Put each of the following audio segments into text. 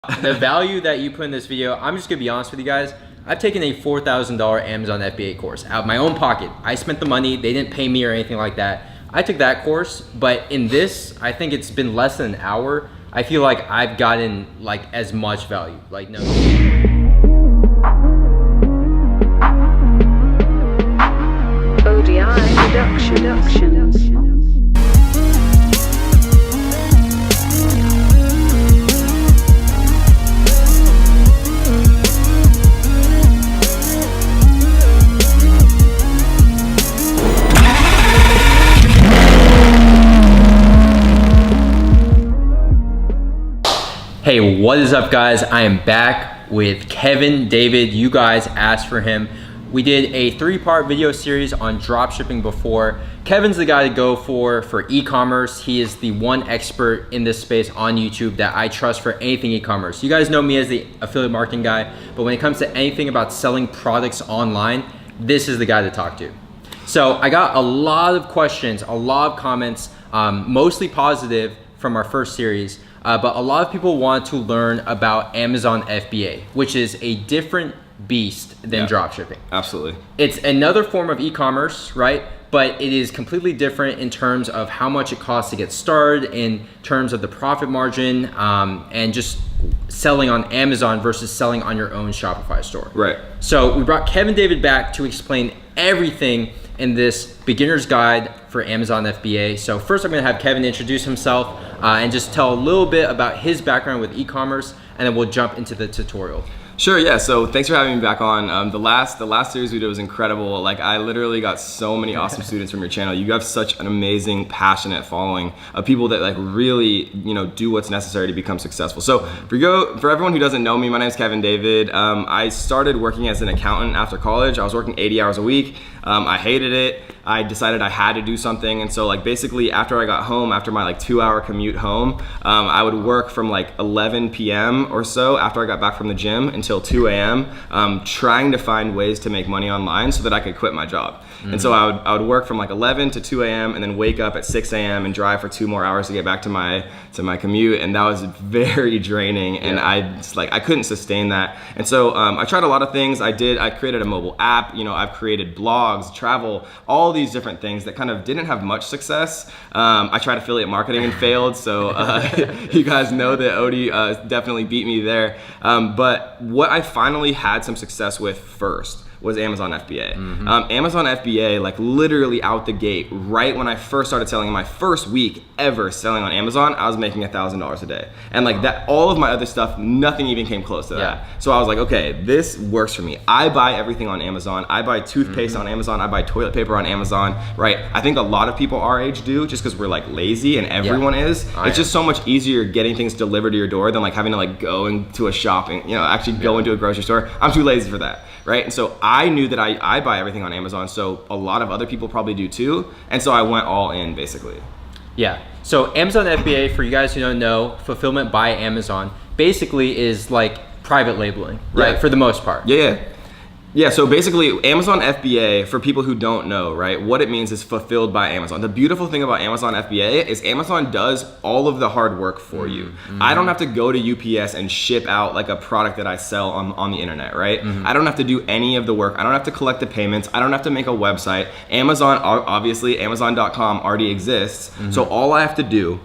The value that you put in this video, I'm just gonna be honest with you guys. I've taken a $4,000 Amazon FBA course out of my own pocket. I spent the money, they didn't pay me or anything like that. I took that course, but in this, I think it's been less than an hour. I feel like I've gotten like as much value, like no. ODI Productions. Hey, what is up guys? I am back with Kevin David. You guys asked for him. We did a 3-part video series on dropshipping before. Kevin's the guy to go for e-commerce. He is the one expert in this space on YouTube that I trust for anything e-commerce. You guys know me as the affiliate marketing guy, but when it comes to anything about selling products online, this is the guy to talk to. So I got a lot of questions, a lot of comments, mostly positive from our first series. But a lot of people want to learn about Amazon FBA, which is a different beast than dropshipping. Absolutely. It's another form of e-commerce, right? But it is completely different in terms of how much it costs to get started, in terms of the profit margin, and just selling on Amazon versus selling on your own Shopify store. Right. So we brought Kevin David back to explain everything in this beginner's guide for Amazon FBA. So first I'm gonna have Kevin introduce himself and just tell a little bit about his background with e-commerce, and then we'll jump into the tutorial. Sure, yeah, so thanks for having me back on. The last series we did was incredible. Like, I literally got so many awesome students from your channel. You have such an amazing, passionate following of people that like really, do what's necessary to become successful. So for everyone who doesn't know me, my name is Kevin David. I started working as an accountant after college. I was working 80 hours a week. I hated it. I decided I had to do something, and so like basically after I got home, after my like 2-hour commute home, I would work from like 11 p.m. or so after I got back from the gym until 2 a.m. Trying to find ways to make money online so that I could quit my job. And so I would work from like 11 to 2 a.m. and then wake up at 6 a.m. and drive for 2 more hours to get back to my commute, and that was very draining, and I couldn't sustain that. And so I tried a lot of things. I created a mobile app, I've created blogs, travel, all these different things that kind of didn't have much success. I tried affiliate marketing and failed, so you guys know that Odie definitely beat me there. But what I finally had some success with first was Amazon FBA. Amazon FBA, like literally out the gate, right when I first started selling, in my first week ever selling on Amazon, I was making $1,000 a day. And like that, all of my other stuff, nothing even came close to that. So I was like, okay, this works for me. I buy everything on Amazon. I buy toothpaste on Amazon. I buy toilet paper on Amazon, right? I think a lot of people our age do, just because we're like lazy, and everyone is. It's just so much easier getting things delivered to your door than like having to like go into a shopping, actually go into a grocery store. I'm too lazy for that. Right? And so I knew that I buy everything on Amazon, so a lot of other people probably do too. And so I went all in basically. Yeah, so Amazon FBA, for you guys who don't know, fulfillment by Amazon, basically is like private labeling, right? For the most part. Yeah, so basically Amazon FBA, for people who don't know, right, what it means is fulfilled by Amazon. The beautiful thing about Amazon FBA is Amazon does all of the hard work for you. I don't have to go to UPS and ship out like a product that I sell on the internet, right? I don't have to do any of the work. I don't have to collect the payments. I don't have to make a website. Amazon, obviously, Amazon.com already exists. So all I have to do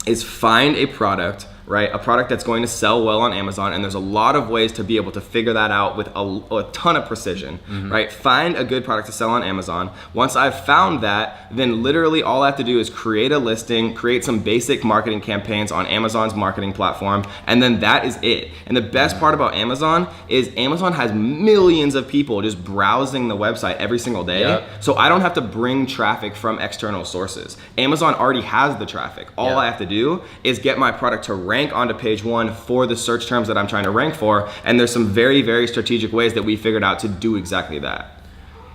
is find a product, right? A product that's going to sell well on Amazon, and there's a lot of ways to be able to figure that out with a ton of precision, right? Find a good product to sell on Amazon. Once I've found that, then literally all I have to do is create a listing, create some basic marketing campaigns on Amazon's marketing platform, and then that is it. And the best part about Amazon is Amazon has millions of people just browsing the website every single day. So I don't have to bring traffic from external sources. Amazon already has the traffic. All I have to do is get my product to rank onto page 1 for the search terms that I'm trying to rank for, and there's some very, very strategic ways that we figured out to do exactly that.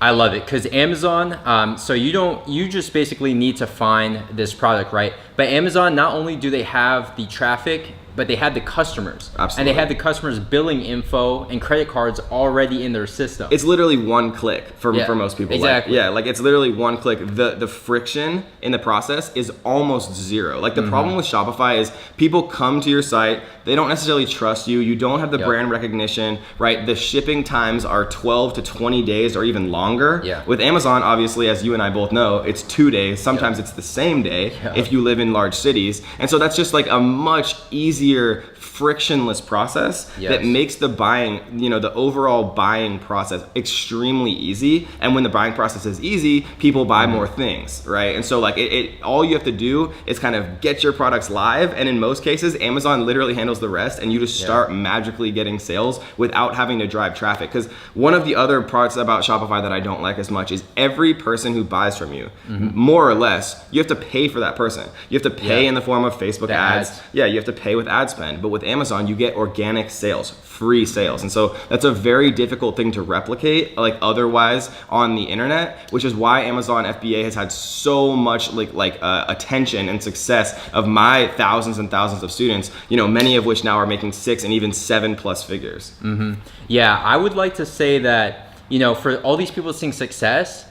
I love it, because Amazon, so you just basically need to find this product, right? But Amazon, not only do they have the traffic but they had the customers. Absolutely. And they had the customers' billing info and credit cards already in their system. It's literally one click for most people. Exactly. Like it's literally one click. The friction in the process is almost zero. Like the problem with Shopify is people come to your site, they don't necessarily trust you, you don't have the brand recognition, right? The shipping times are 12 to 20 days or even longer. Yeah. With Amazon, obviously, as you and I both know, it's 2 days. Sometimes it's the same day if you live in large cities. And so that's just like a much easier, frictionless process that makes the buying, the overall buying process extremely easy. And when the buying process is easy, people buy more things, right? And so like it all you have to do is kind of get your products live. And in most cases, Amazon literally handles the rest, and you just start magically getting sales without having to drive traffic. Because one of the other parts about Shopify that I don't like as much is every person who buys from you, more or less, you have to pay for that person. You have to pay in the form of Facebook ads. Yeah, you have to pay with ad spend. But with Amazon, you get organic sales, free sales. And so that's a very difficult thing to replicate like otherwise on the internet, which is why Amazon FBA has had so much attention and success of my thousands and thousands of students, many of which now are making 6 and even 7+ figures. Yeah, I would like to say that, for all these people seeing success,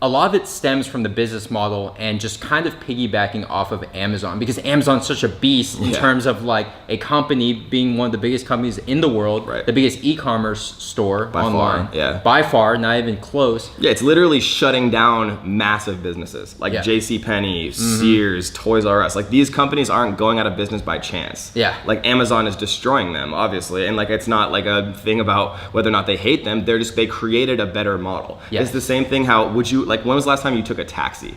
a lot of it stems from the business model and just kind of piggybacking off of Amazon, because Amazon's such a beast in terms of like a company being one of the biggest companies in the world, the biggest e-commerce store online. By far, not even close. Yeah, it's literally shutting down massive businesses like JCPenney, Sears, Toys R Us. Like these companies aren't going out of business by chance. Like Amazon is destroying them, obviously. And like it's not like a thing about whether or not they hate them. They created a better model. It's the same thing. Like when was the last time you took a taxi?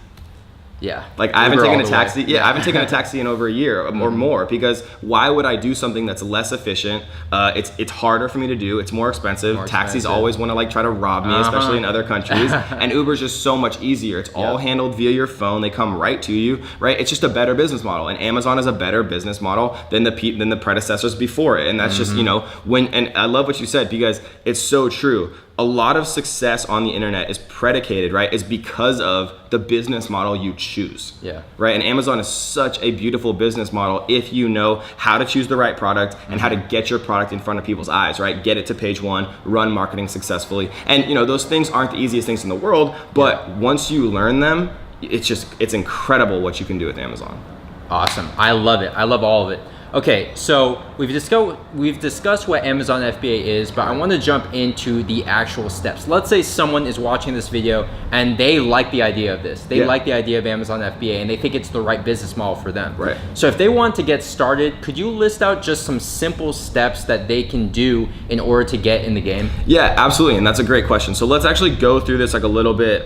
Like I haven't taken a taxi. I haven't taken a taxi in over a year or more, because why would I do something that's less efficient? It's harder for me to do. It's more expensive. Taxis always want to like try to rob me, especially in other countries. And Uber's just so much easier. It's all handled via your phone. They come right to you, right? It's just a better business model. And Amazon is a better business model than the predecessors before it. And that's just and I love what you said, because it's so true. A lot of success on the internet is predicated, right, is because of the business model you choose. Right? And Amazon is such a beautiful business model if you know how to choose the right product and how to get your product in front of people's eyes, right? Get it to page 1, run marketing successfully. And those things aren't the easiest things in the world, but once you learn them, it's incredible what you can do with Amazon. Awesome. I love it. I love all of it. Okay, so we've discussed what Amazon FBA is, but I want to jump into the actual steps. Let's say someone is watching this video and they like the idea of this. They like the idea of Amazon FBA and they think it's the right business model for them. Right. So if they want to get started, could you list out just some simple steps that they can do in order to get in the game? Yeah, absolutely, and that's a great question. So let's actually go through this like a little bit.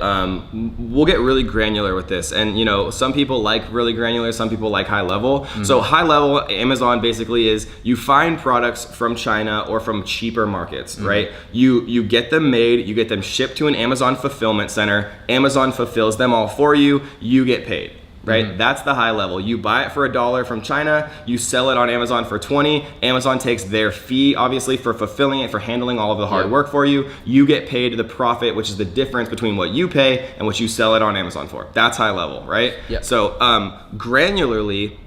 We'll get really granular with this, and some people like really granular, some people like high level. So high level, Amazon basically is you find products from China or from cheaper markets, right? You get them made, you get them shipped to an Amazon fulfillment center, Amazon fulfills them all for you, you get paid, right? That's the high level. You buy it for $1 from China, you sell it on Amazon for 20, Amazon takes their fee, obviously, for fulfilling it, for handling all of the hard work for you. You get paid the profit, which is the difference between what you pay and what you sell it on Amazon for. That's high level, right? So granularly,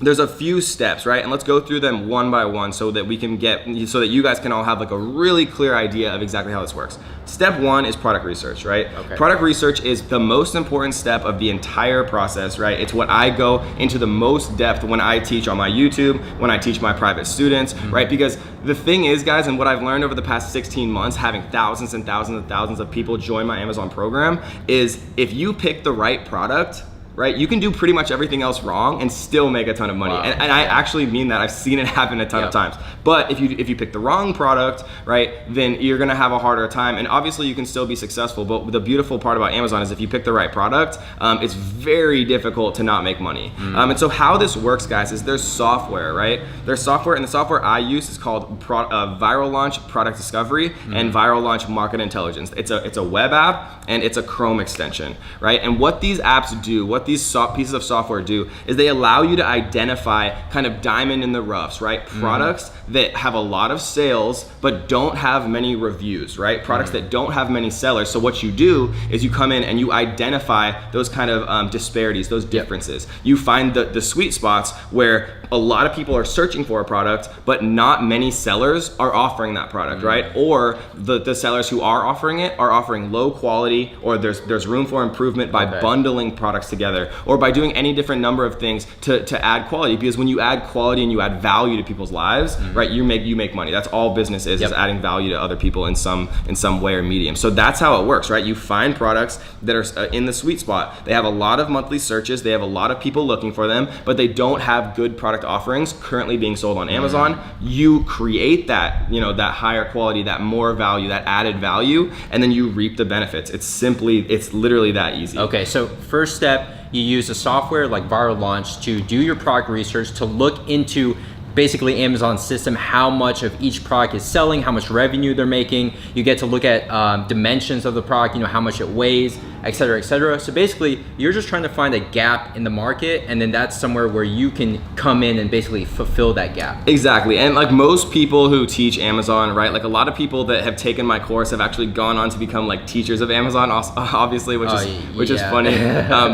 there's a few steps, right? And let's go through them one by one so that you guys can all have like a really clear idea of exactly how this works. Step 1 is product research, right? Product research is the most important step of the entire process, right? It's what I go into the most depth when I teach on my YouTube, when I teach my private students, right? Because the thing is, guys, and what I've learned over the past 16 months, having thousands and thousands and thousands of people join my Amazon program, is if you pick the right product, right, you can do pretty much everything else wrong and still make a ton of money. And I actually mean that. I've seen it happen a ton of times. But if you pick the wrong product, right, then you're gonna have a harder time. And obviously you can still be successful, but the beautiful part about Amazon is if you pick the right product, it's very difficult to not make money. And so how this works, guys, is there's software, right? There's software, and the software I use is called Viral Launch Product Discovery and Viral Launch Market Intelligence. It's a web app and it's a Chrome extension, right? And what these apps do, what what these pieces of software do is they allow you to identify kind of diamond in the roughs, right? Products that have a lot of sales but don't have many reviews, right? Products that don't have many sellers. So what you do is you come in and you identify those kind of disparities, those differences. You find the sweet spots where a lot of people are searching for a product, but not many sellers are offering that product, right? Or the sellers who are offering it are offering low quality, or there's room for improvement by bundling products together, or by doing any different number of things to add quality. Because when you add quality and you add value to people's lives, right, you make money. That's all business is adding value to other people in some way or medium. So that's how it works, right? You find products that are in the sweet spot. They have a lot of monthly searches, they have a lot of people looking for them, but they don't have good product offerings currently being sold on Amazon. You create that, that higher quality, that more value, that added value, and then you reap the benefits. It's literally that easy. Okay, so first step, you use a software like Viral Launch to do your product research, to look into basically Amazon's system, how much of each product is selling, how much revenue they're making. You get to look at dimensions of the product, how much it weighs, et cetera, et cetera. So basically, you're just trying to find a gap in the market, and then that's somewhere where you can come in and basically fulfill that gap. Exactly, and like most people who teach Amazon, right? Like a lot of people that have taken my course have actually gone on to become like teachers of Amazon, obviously, which is funny.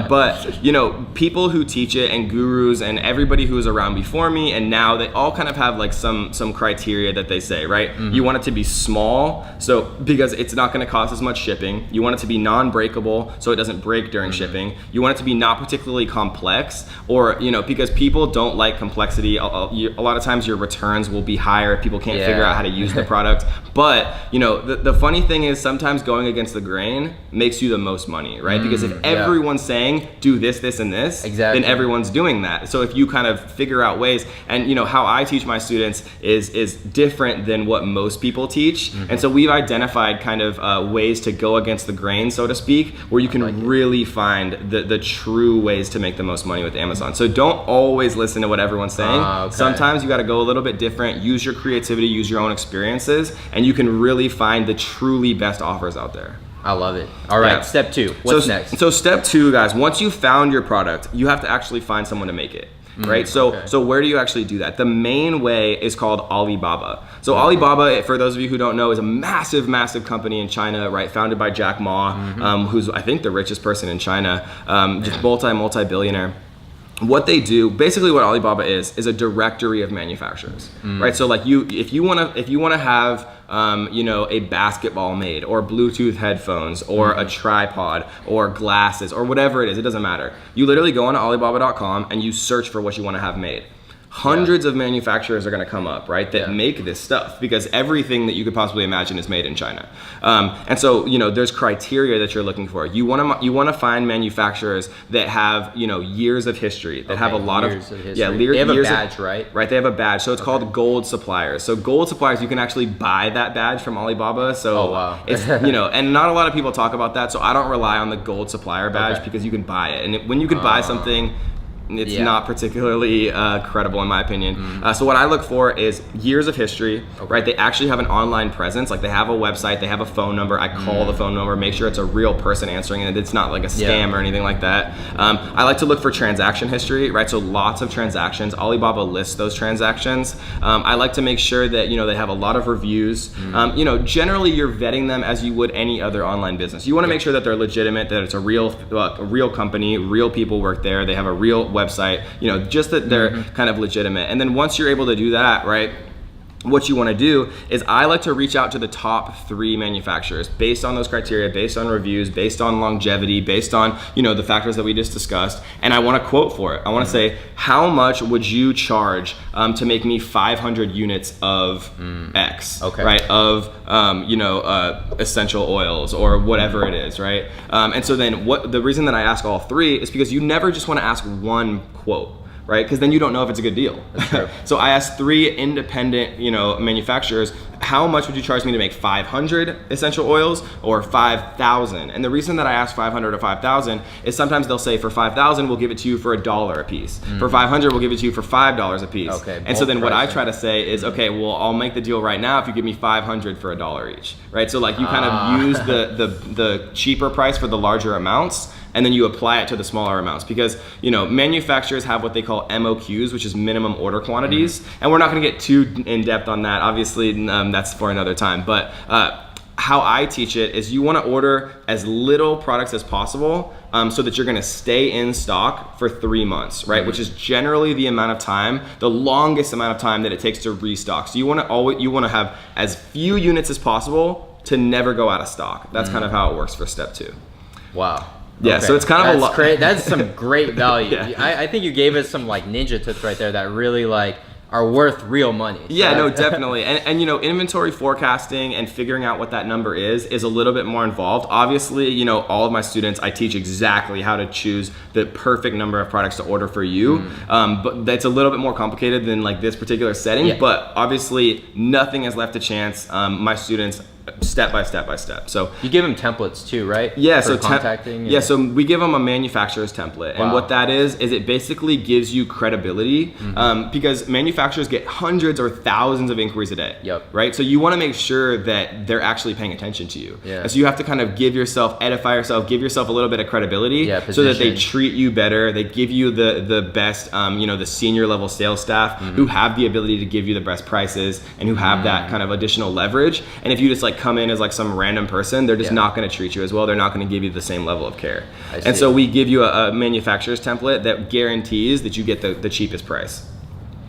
But people who teach it and gurus and everybody who was around before me and now, they all kind of have like some criteria that they say, right? You want it to be small, so because it's not going to cost as much shipping. You want it to be non-breakable, so it doesn't break during shipping. You want it to be not particularly complex, or because people don't like complexity. A lot of times your returns will be higher if people can't figure out how to use the product. But the funny thing is, sometimes going against the grain makes you the most money, right? Because if everyone's saying do this, this, and this, then everyone's doing that. So if you kind of figure out ways, and how I teach my students is different than what most people teach. And so we've identified kind of ways to go against the grain, so to speak, where you can really find the true ways to make the most money with Amazon. So don't always listen to what everyone's saying. Sometimes you got to go a little bit different, use your creativity, use your own experiences, and you can really find the truly best offers out there. I love it. All right, step 2. What's next? So step 2, guys, once you found your product, you have to actually find someone to make it. Right? So where do you actually do that? The main way is called Alibaba. So Alibaba, for those of you who don't know, is a massive, massive company in China, right? Founded by Jack Ma, who's I think the richest person in China, just multi-billionaire. What they do, basically what Alibaba is a directory of manufacturers, right? So like if you want to have a basketball made, or Bluetooth headphones, or a tripod, or glasses, or whatever it is, it doesn't matter. You literally go on Alibaba.com and you search for what you want to have made. Hundreds of manufacturers are going to come up, right, that make this stuff, because everything that you could possibly imagine is made in China. And so, there's criteria that you're looking for. You want to find manufacturers that have, years of history, that have a lot of history. They have a badge, right? Right, they have a badge. So it's called gold suppliers. So gold suppliers, you can actually buy that badge from Alibaba. So it's, and not a lot of people talk about that. So I don't rely on the gold supplier badge, because you can buy it. And when you can buy something, it's not particularly credible in my opinion. So what I look for is years of history, right? They actually have an online presence, like they have a website, they have a phone number. I call the phone number, make sure it's a real person answering and it's not like a scam or anything like that. I like to look for transaction history, right? So lots of transactions. Alibaba lists those transactions. I like to make sure that they have a lot of reviews. Generally you're vetting them as you would any other online business. You want to make sure that they're legitimate, that it's a real company, real people work there, they have a real website, just that they're kind of legitimate. And then once you're able to do that, right, what you want to do is I like to reach out to the top 3 manufacturers based on those criteria, based on reviews, based on longevity, based on the factors that we just discussed, and I want to quote for it. I want to say, how much would you charge to make me 500 units of X, right, of essential oils or whatever it is, right? And so then the reason that I ask all 3 is because you never just want to ask one quote, right? Because then you don't know if it's a good deal. So I asked 3 independent, manufacturers, how much would you charge me to make 500 essential oils or 5,000? And the reason that I ask 500 or 5,000 is sometimes they'll say for 5,000 we'll give it to you for $1 a piece. For 500 we'll give it to you for $5 a piece. And so then what I try to say is, okay, well I'll make the deal right now if you give me 500 for $1 each, right? So like you kind of use the cheaper price for the larger amounts, and then you apply it to the smaller amounts, because manufacturers have what they call MOQs, which is minimum order quantities, and we're not going to get too in depth on that. Obviously, that's for another time. But how I teach it is you want to order as little products as possible, so that you're going to stay in stock for 3 months, right? Which is generally the amount of time, the longest amount of time that it takes to restock. So you want to have as few units as possible to never go out of stock. That's kind of how it works for step 2. Wow. Yeah, okay. So it's kind of a lot. That's some great value. Yeah. I think you gave us some like ninja tips right there that really like are worth real money. So yeah, no, definitely. And inventory forecasting and figuring out what that number is a little bit more involved. Obviously, all of my students, I teach exactly how to choose the perfect number of products to order for you. But that's a little bit more complicated than like this particular setting. Yeah. But obviously, nothing is left to chance. My students, step by step. So you give them templates too, right? Yeah. For So contacting. so we give them a manufacturer's template, and what that is it basically gives you credibility, because manufacturers get hundreds or thousands of inquiries a day. Yep. Right. So you want to make sure that they're actually paying attention to you. Yeah. And so you have to kind of edify yourself, give yourself a little bit of credibility, so that they treat you better. They give you the best, the senior level sales staff who have the ability to give you the best prices and who have that kind of additional leverage. And if you just like come in as like some random person, they're just not going to treat you as well. They're not going to give you the same level of care. And so we give you a manufacturer's template that guarantees that you get the cheapest price.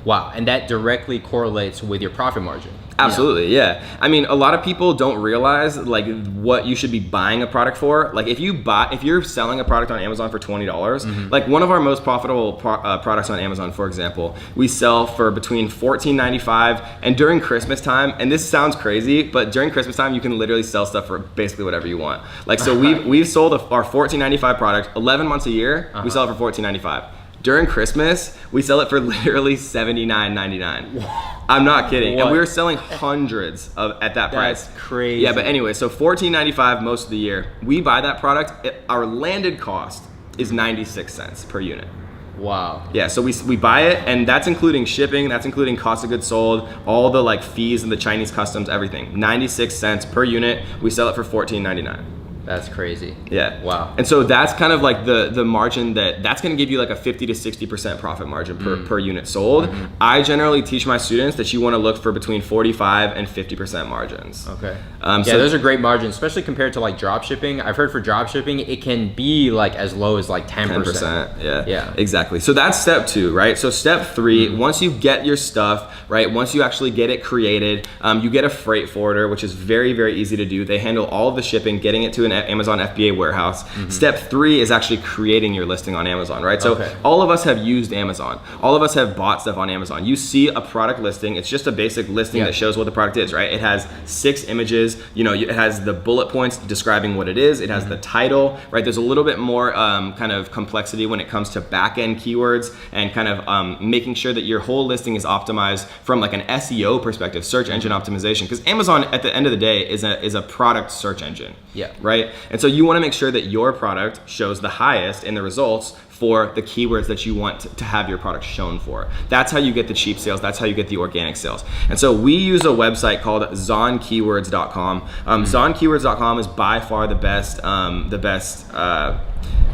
Wow, and that directly correlates with your profit margin. Absolutely, yeah. I mean, a lot of people don't realize like what you should be buying a product for. Like if you're selling a product on Amazon for $20, like one of our most profitable products on Amazon, for example, we sell for between $14.95 and during Christmas time. And this sounds crazy, but during Christmas time, you can literally sell stuff for basically whatever you want. Like so, we've sold our $14.95 product 11 months a year. We sell it for $14.95. During Christmas, we sell it for literally $79.99. I'm not kidding. What? And we were selling hundreds at that price. That's crazy. Yeah, but anyway, so $14.95 most of the year. We buy that product, our landed cost is 96 cents per unit. Wow. Yeah, so we buy it, and that's including shipping, that's including cost of goods sold, all the like fees and the Chinese customs, everything. 96 cents per unit. We sell it for $14.99. That's crazy. Yeah. Wow. And so that's kind of like the margin that's going to give you like a 50 to 60% profit margin per unit sold. I generally teach my students that you want to look for between 45 and 50% margins. Okay. So those are great margins, especially compared to like drop shipping. I've heard for drop shipping, it can be like as low as like 10%. 10%. Yeah. Yeah. Exactly. So that's step 2, right? So step 3, once you get your stuff, right? Once you actually get it created, you get a freight forwarder, which is very, very easy to do. They handle all of the shipping, getting it to an Amazon FBA warehouse. Step 3 is actually creating your listing on Amazon, right? So all of us have used Amazon. All of us have bought stuff on Amazon. You see a product listing, it's just a basic listing that shows what the product is, right? It has 6 images, it has the bullet points describing what it is. It has the title, right? There's a little bit more kind of complexity when it comes to back-end keywords and kind of making sure that your whole listing is optimized from like an SEO perspective, search engine optimization, because Amazon at the end of the day is a product search engine. Yeah. Right? And so you want to make sure that your product shows the highest in the results for the keywords that you want to have your product shown for. That's how you get the cheap sales. That's how you get the organic sales. And so we use a website called zonkeywords.com. Zonkeywords.com is by far the best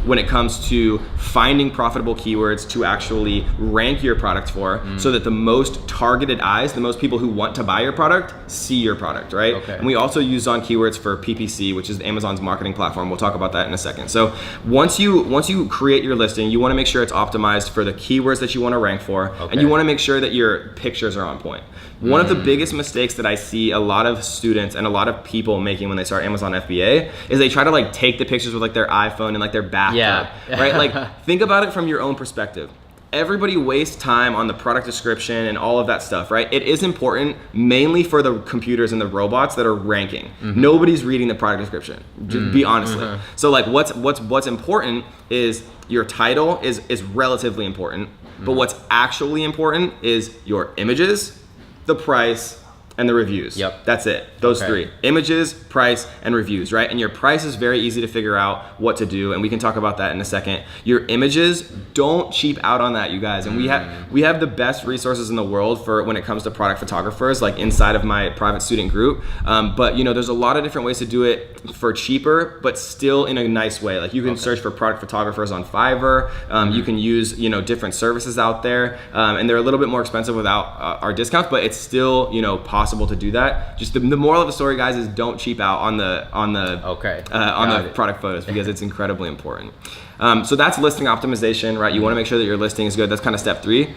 when it comes to finding profitable keywords to actually rank your product for, so that the most targeted eyes, the most people who want to buy your product, see your product, right? Okay. And we also use Zon Keywords for PPC, which is Amazon's marketing platform. We'll talk about that in a second. So once you create your listing, you want to make sure it's optimized for the keywords that you want to rank for, and you want to make sure that your pictures are on point. One of the biggest mistakes that I see a lot of students and a lot of people making when they start Amazon FBA is they try to like take the pictures with like their iPhone and like their bathtub, right? Like think about it from your own perspective. Everybody wastes time on the product description and all of that stuff, right? It is important mainly for the computers and the robots that are ranking. Nobody's reading the product description, just be honestly. So like what's important is your title is relatively important, but what's actually important is your images, the price, and the reviews. Yep. That's it. Those Okay. three: images, price, and reviews, right? And your price is very easy to figure out what to do, and we can talk about that in a second. Your images, don't cheap out on that, you guys. And we have the best resources in the world for when it comes to product photographers, like inside of my private student group. But you know, there's a lot of different ways to do it for cheaper, but still in a nice way. Like you can search for product photographers on Fiverr. You can use, you know, different services out there, and they're a little bit more expensive without our discounts, but it's still, you know, possible to do that. Just the moral of the story, guys, is don't cheap out on the product photos, because it's incredibly important. So that's listing optimization, right? You want to make sure that your listing is good. That's kind of step 3.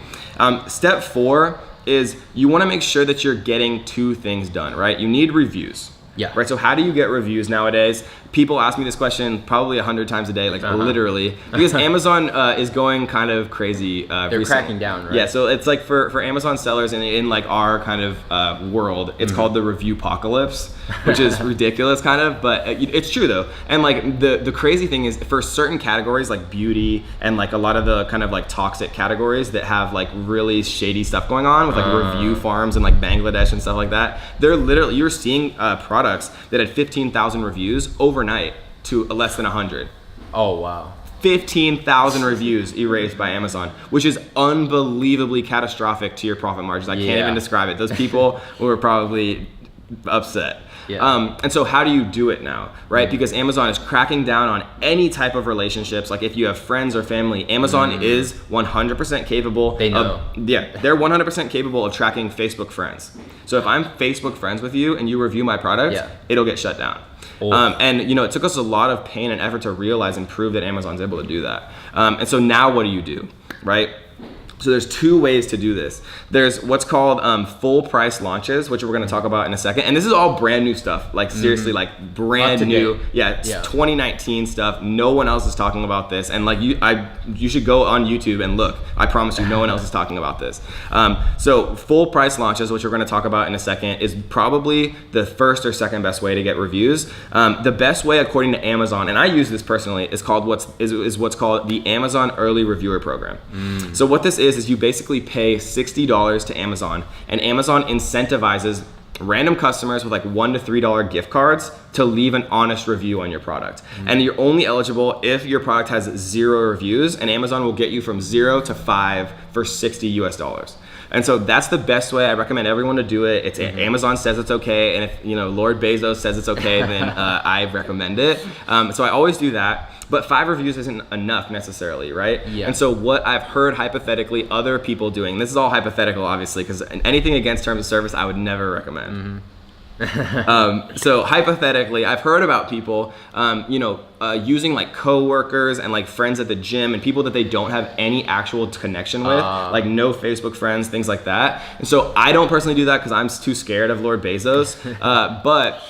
Step 4 is you want to make sure that you're getting 2 things done, right? You need reviews. Yeah. Right. So how do you get reviews nowadays? People ask me this question probably 100 times a day, like literally, because Amazon is going kind of crazy. They're recently. cracking down, right? Yeah. So it's like for Amazon sellers in like our kind of world, it's called the review apocalypse, which is ridiculous, kind of, but it's true though. And like the crazy thing is, for certain categories like beauty and like a lot of the kind of like toxic categories that have like really shady stuff going on with like review farms and like Bangladesh and stuff like that, they're literally, you're seeing products that had 15,000 reviews overnight to less than 100. Oh wow. 15,000 reviews erased by Amazon, which is unbelievably catastrophic to your profit margins. I can't even describe it. Those people were probably upset. Yeah. And so how do you do it now, right? Because Amazon is cracking down on any type of relationships. Like if you have friends or family, Amazon is 100% capable. They know. They're 100% capable of tracking Facebook friends. So if I'm Facebook friends with you and you review my product, it'll get shut down. And you know, it took us a lot of pain and effort to realize and prove that Amazon's able to do that. And so now what do, right? So there's 2 ways to do this. There's what's called full price launches, which we're gonna talk about in a second. And this is all brand new stuff, like seriously, like brand new. It's 2019 stuff. No one else is talking about this. And like you should go on YouTube and look. I promise you, no one else is talking about this. So full price launches, which we're gonna talk about in a second, is probably the first or second best way to get reviews. The best way, according to Amazon, and I use this personally, is called what's called the Amazon Early Reviewer Program. So what this is you basically pay $60 to Amazon, and Amazon incentivizes random customers with like $1 to $3 gift cards to leave an honest review on your product. And you're only eligible if your product has 0 reviews, and Amazon will get you from 0 to 5 for $60 US. And so that's the best way. I recommend everyone to do it. It's Amazon says it's okay, and if Lord Bezos says it's okay, then I recommend it. So I always do that. But 5 reviews isn't enough necessarily, right? Yeah. And so what I've heard hypothetically other people doing, this is all hypothetical obviously, because anything against terms of service I would never recommend. So hypothetically, I've heard about people, using like coworkers and like friends at the gym and people that they don't have any actual connection with, like no Facebook friends, things like that. And so I don't personally do that because I'm too scared of Lord Bezos. But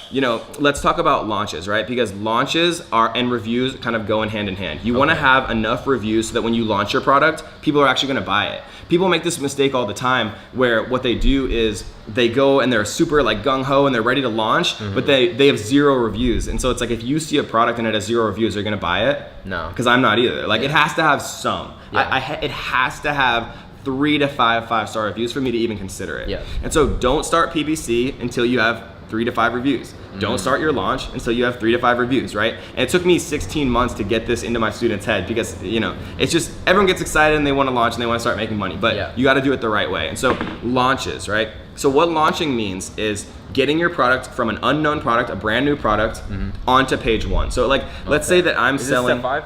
let's talk about launches, right? Because launches and reviews kind of go in hand. You want to have enough reviews so that when you launch your product, people are actually going to buy it. People make this mistake all the time where what they do is they go and they're super like gung-ho and they're ready to launch, but they have 0 reviews. And so it's like, if you see a product and it has 0 reviews, are you gonna buy it? No. Because I'm not either. Like it has to have some. It has to have 3 to 5 5-star reviews for me to even consider it. Yeah. And so don't start PPC until you have 3 to 5 reviews. Don't start your launch until you have 3 to 5 reviews, right? And it took me 16 months to get this into my students' head because, it's just, everyone gets excited and they want to launch and they want to start making money, but you got to do it the right way. And so launches, right? So what launching means is getting your product from an unknown product, a brand new product, onto page 1. So like, let's say that I'm selling. Is this step 5?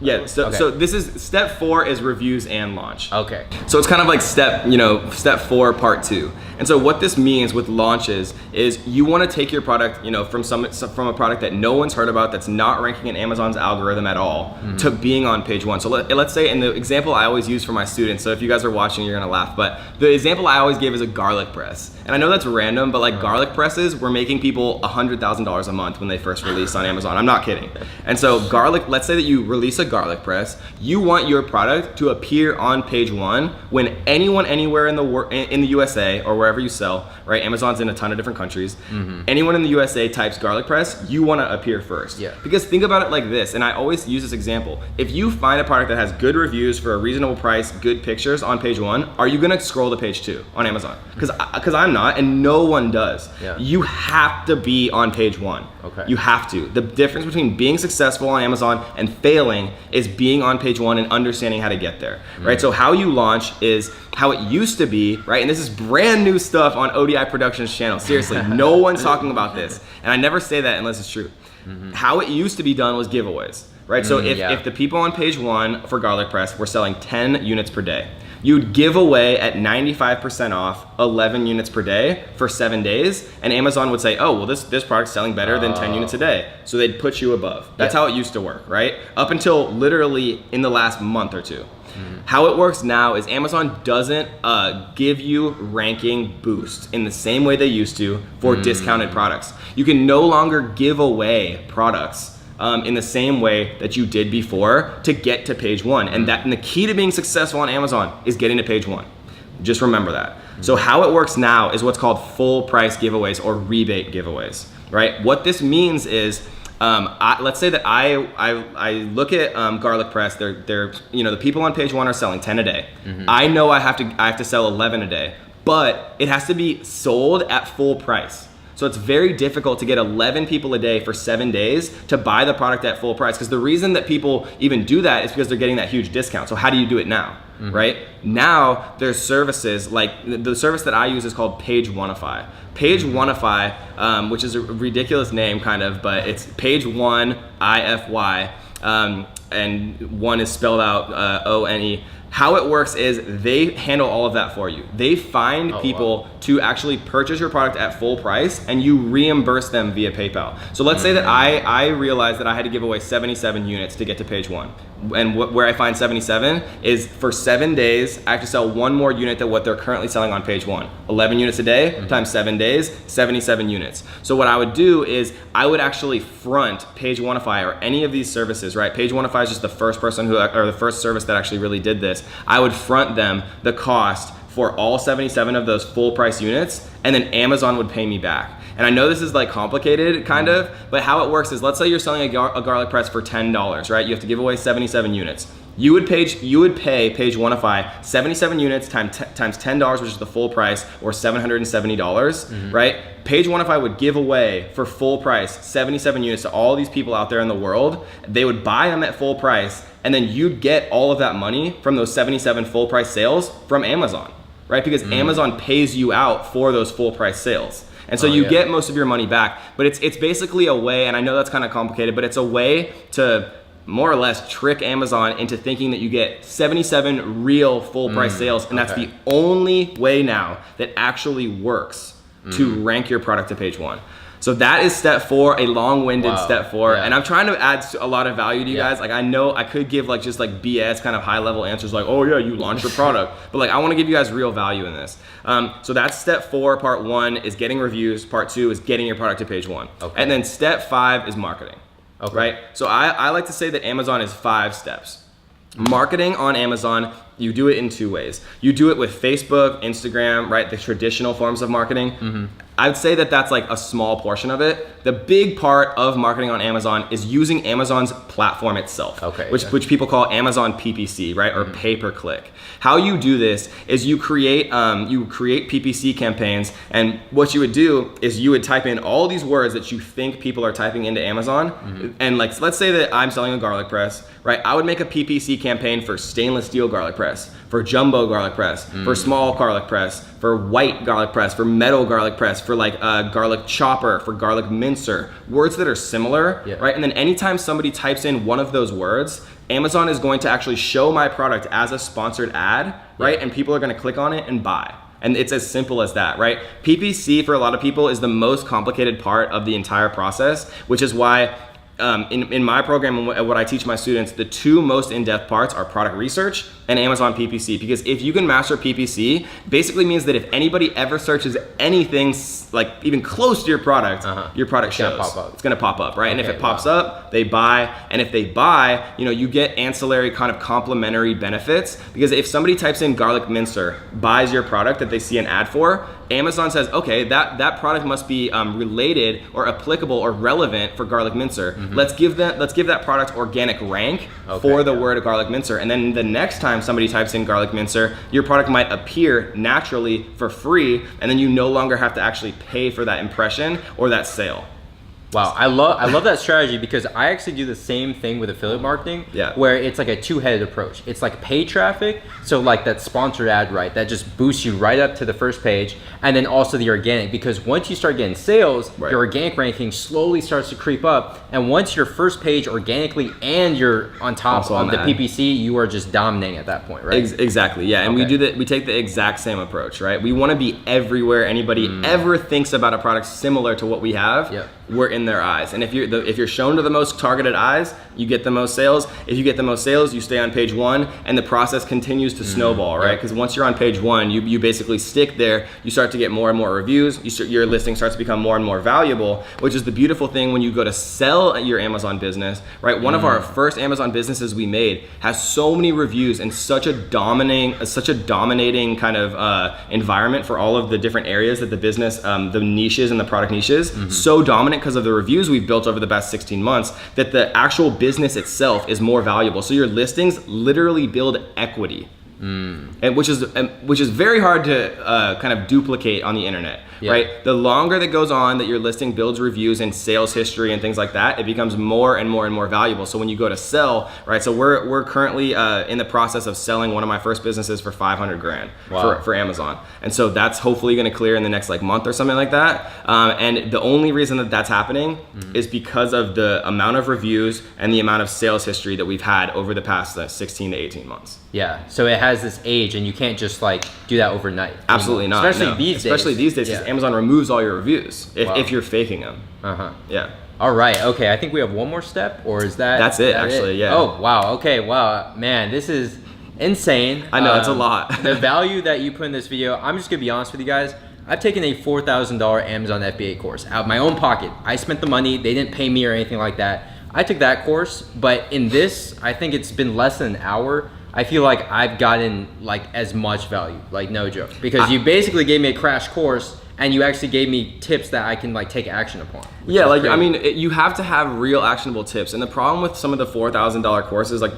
Yeah, so this is step 4 is reviews and launch. Okay. So it's kind of like step 4 part 2. And so what this means with launches is you want to take your product, from a product that no one's heard about, that's not ranking in Amazon's algorithm at all, to being on page 1. So let's say, in the example I always use for my students, so if you guys are watching, you're gonna laugh, but the example I always give is a garlic press. And I know that's random, but like garlic presses were making people $100,000 a month when they first released on Amazon. I'm not kidding. And so let's say that you release a garlic press, you want your product to appear on page 1 when anyone anywhere in the USA or wherever you sell, right? Amazon's in a ton of different countries. Anyone in the USA types garlic press, you want to appear first. Yeah. Because think about it like this, and I always use this example. If you find a product that has good reviews for a reasonable price, good pictures on page 1, are you gonna scroll to page 2 on Amazon? Because I'm I'm not, and no one does. Yeah. You have to be on page 1. Okay. You have to. The difference between being successful on Amazon and failing is being on page 1 and understanding how to get there, right? So how you launch is how it used to be, right? And this is brand new stuff on ODI Productions channel. Seriously, no one's talking about this. And I never say that unless it's true. How it used to be done was giveaways, right? So if the people on page 1 for garlic press were selling 10 units per day, you'd give away at 95% off 11 units per day for 7 days, and Amazon would say, oh, well, this product's selling better than 10 units a day. So they'd put you above. That's how it used to work, right? Up until literally in the last month or two. How it works now is Amazon doesn't give you ranking boosts in the same way they used to for discounted products. You can no longer give away products in the same way that you did before to get to page 1. And the key to being successful on Amazon is getting to page 1. Just remember that. So how it works now is what's called full price giveaways or rebate giveaways, right? What this means is, let's say that I look at garlic press. They're the people on page 1 are selling 10 a day. I know I have to sell 11 a day, but it has to be sold at full price. So it's very difficult to get 11 people a day for 7 days to buy the product at full price, because the reason that people even do that is because they're getting that huge discount. So how do you do it now, right? Now there's services like the service that I use is called Page Oneify. Page Oneify, which is a ridiculous name kind of, but it's Page 1 IFY, and 1 is spelled out ONE. How it works is they handle all of that for you. They find people to actually purchase your product at full price, and you reimburse them via PayPal. So let's say that I realized that I had to give away 77 units to get to page 1. And where I find 77 is for 7 days, I have to sell 1 more unit than what they're currently selling on page 1. 11 units a day times 7 days, 77 units. So what I would do is I would actually front Page Oneify or any of these services, right? Page Oneify is just the first person or the first service that actually really did this. I would front them the cost for all 77 of those full price units, and then Amazon would pay me back. And I know this is like complicated kind of, but how it works is, let's say you're selling a garlic press for $10, right? You have to give away 77 units. You would pay Page Oneify 77 units times $10, which is the full price, or $770, right? Page Oneify would give away for full price 77 units to all these people out there in the world. They would buy them at full price, and then you'd get all of that money from those 77 full price sales from Amazon, right? Because Amazon pays you out for those full price sales. And so you get most of your money back. But it's basically a way, and I know that's kind of complicated, but it's a way to more or less trick Amazon into thinking that you get 77 real full price sales, and that's the only way now that actually works to rank your product to page 1. So that is step 4, a long-winded step 4. And I'm trying to add a lot of value to you guys. Like, I know I could give like just like BS kind of high-level answers like, oh yeah, you launched your product. But like, I want to give you guys real value in this. So that's step 4. Part 1 is getting reviews. Part 2 is getting your product to page 1. And then step 5 is marketing. Right? So I like to say that Amazon is 5 steps. Marketing on Amazon, you do it in 2 ways. You do it with Facebook, Instagram, right? The traditional forms of marketing. I'd say that that's like a small portion of it. The big part of marketing on Amazon is using Amazon's platform itself, which people call Amazon PPC, right? Or pay-per-click. How you do this is you create PPC campaigns, and what you would do is you would type in all these words that you think people are typing into Amazon. And like, let's say that I'm selling a garlic press, right? I would make a PPC campaign for stainless steel garlic press, for jumbo garlic press, for small garlic press, for white garlic press, for metal garlic press, for like garlic chopper, for garlic mincer, words that are similar, right? And then anytime somebody types in one of those words, Amazon is going to actually show my product as a sponsored ad, right? And people are going to click on it and buy. And it's as simple as that, right? PPC for a lot of people is the most complicated part of the entire process, which is why in my program and what I teach my students, the 2 most in-depth parts are product research and Amazon PPC. Because if you can master PPC, basically means that if anybody ever searches anything like even close to your product shows. It's gonna pop up, right? And if it pops up, they buy. And if they buy, you get ancillary kind of complementary benefits. Because if somebody types in garlic mincer, buys your product that they see an ad for, Amazon says, okay, that product must be related or applicable or relevant for garlic mincer. Let's give that product organic rank for the word garlic mincer. And then the next time somebody types in garlic mincer, your product might appear naturally for free, and then you no longer have to actually pay for that impression or that sale. Wow, I love that strategy, because I actually do the same thing with affiliate marketing, where it's like a two-headed approach. It's like paid traffic, so like that sponsored ad, right, that just boosts you right up to the first page, and then also the organic, because once you start getting sales, your organic ranking slowly starts to creep up, and once your first page organically and you're on top of the PPC, you are just dominating at that point, right? Exactly, yeah, and we take the exact same approach, right? We want to be everywhere anybody ever thinks about a product similar to what we have. We're in their eyes, and if you're shown to the most targeted eyes, you get the most sales. If you get the most sales, you stay on page 1, and the process continues to snowball, right? Because once you're on page 1, you basically stick there. You start to get more and more reviews. Your listing starts to become more and more valuable, which is the beautiful thing when you go to sell your Amazon business, right? One of our first Amazon businesses we made has so many reviews and such a dominating kind of environment for all of the different areas that the business, the niches and the product niches, so dominant because of the reviews we've built over the past 16 months, that the actual business itself is more valuable. So your listings literally build equity, and which is very hard to kind of duplicate on the internet. Right? The longer that goes on that your listing builds reviews and sales history and things like that, it becomes more and more and more valuable. So when you go to sell, right? So we're currently in the process of selling one of my first businesses for 500 grand for Amazon. And so that's hopefully going to clear in the next like month or something like that. And the only reason that that's happening is because of the amount of reviews and the amount of sales history that we've had over the past 16 to 18 months. Yeah, so it has this age, and you can't just like do that overnight. Absolutely not. Especially these days. Because Amazon removes all your reviews if you're faking them. Yeah. All right. Okay. I think we have one more step, or is that? That's it, actually. Yeah. Oh wow. Okay. Wow, man, this is insane. I know, it's a lot. The value that you put in this video, I'm just gonna be honest with you guys. I've taken a $4,000 Amazon FBA course out of my own pocket. I spent the money. They didn't pay me or anything like that. I took that course, but in this, I think it's been less than an hour. I feel like I've gotten like as much value, like no joke, because you basically gave me a crash course, and you actually gave me tips that I can like take action upon. Yeah, like crazy. I mean, you have to have real actionable tips. And the problem with some of the $4,000 courses, like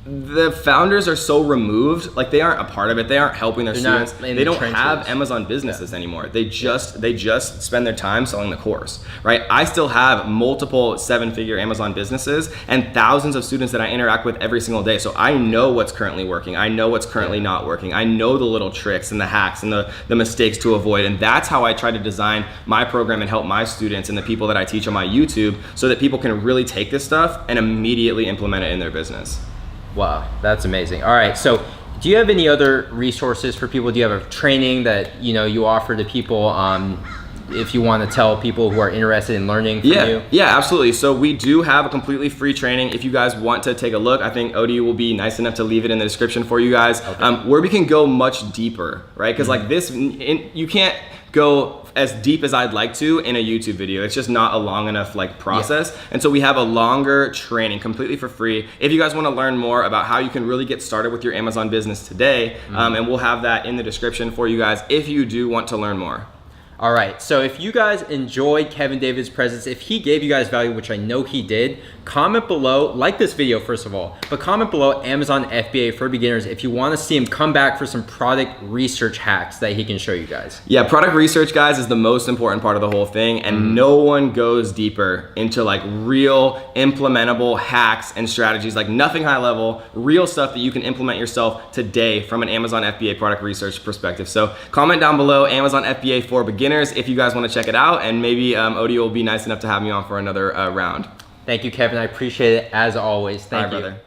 the founders are so removed, like they aren't a part of it. They aren't helping their students. They don't have Amazon businesses anymore. They just spend their time selling the course, right? I still have multiple 7-figure Amazon businesses and thousands of students that I interact with every single day. So I know what's currently working. I know what's currently not working. I know the little tricks and the hacks and the mistakes to avoid. And that's how I try to design my program and help my students and the people that I teach on my YouTube, so that people can really take this stuff and immediately implement it in their business. Wow, that's amazing. All right, so do you have any other resources for people? Do you have a training that you offer to people if you want to tell people who are interested in learning from you? Yeah, absolutely. So we do have a completely free training. If you guys want to take a look, I think Odie will be nice enough to leave it in the description for you guys, where we can go much deeper, right? Because like this, you can't go as deep as I'd like to in a YouTube video. It's just not a long enough like process. And so we have a longer training completely for free. If you guys want to learn more about how you can really get started with your Amazon business today, and we'll have that in the description for you guys if you do want to learn more. All right, so if you guys enjoyed Kevin David's presence, if he gave you guys value, which I know he did, comment below, like this video first of all, but comment below Amazon FBA for beginners if you want to see him come back for some product research hacks that he can show you guys. Yeah, product research, guys, is the most important part of the whole thing, and no one goes deeper into like real implementable hacks and strategies, like nothing high level, real stuff that you can implement yourself today from an Amazon FBA product research perspective. So comment down below Amazon FBA for beginners if you guys want to check it out, and maybe Odie will be nice enough to have me on for another round. Thank you, Kevin. I appreciate it as always. Thank you. Brother.